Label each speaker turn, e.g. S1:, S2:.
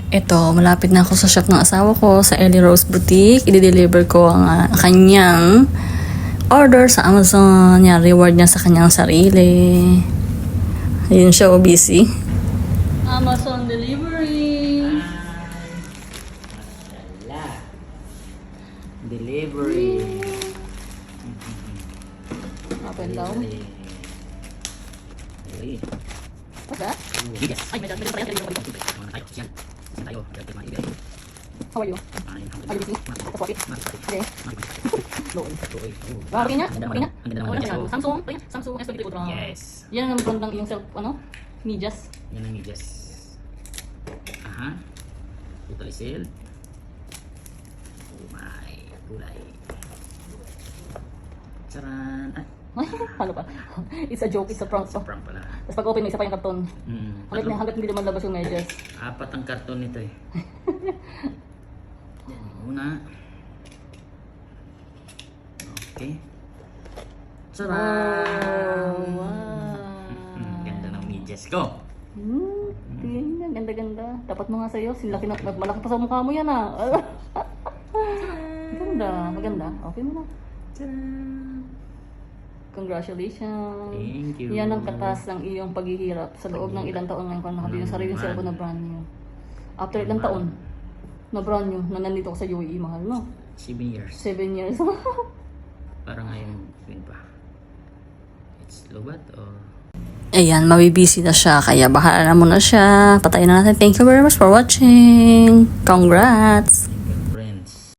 S1: Ito, malapit na ako sa shop ng asawa ko sa Ellie Rose Boutique. I-deliver ko ang kanyang order sa Amazon. Yan, reward niya sa kanyang sarili. Ayun siya, busy. Amazon delivery.
S2: Mashallah. Delivery.
S1: Up and down.
S2: Delivery.
S1: What's that?
S2: Bigas. Ay, may dala pa yan. Tayo.
S1: How are you? Are you busy? Sa coffee? Okay. Bakit niya? Samsung. Samsung S23 Ultra.
S2: Yes.
S1: Yan ang brandang yung self, medyas.
S2: Yan ang medyas. Aha. Totally sealed. Oh my. Kulay. Charan. Ah.
S1: Ano pa? It's a joke, it's a prank.
S2: Sa prank pala.
S1: Tapos pag open, may isa pa yung karton. Hanggat hindi lumalabas yung medyas.
S2: Apat ang karton nito eh. Yan yung una. Okay. Charan!
S1: Wow!
S2: Ganda ng medyas ko.
S1: Tingnan niya, ganda-ganda. Dapat mo nga sa'yo, malaki pa sa mukha mo yan ah. Ganda, maganda. Okay mo na. Congratulations.
S2: Thank you.
S1: Yan ang katas ng iyong paghihirap sa loob ng ilang taon ngayon kung nakabili yung sariling cellphone na brand new. After ilang taon na brand new, na nandito ko sa UAE, mahal no?
S2: 7 years.
S1: 7 years.
S2: Parang ngayon, yun pa. It's lobat or...
S1: Ayan, mabibisi na siya, kaya bahala na muna siya. Patayin na natin. Thank you very much for watching. Congrats!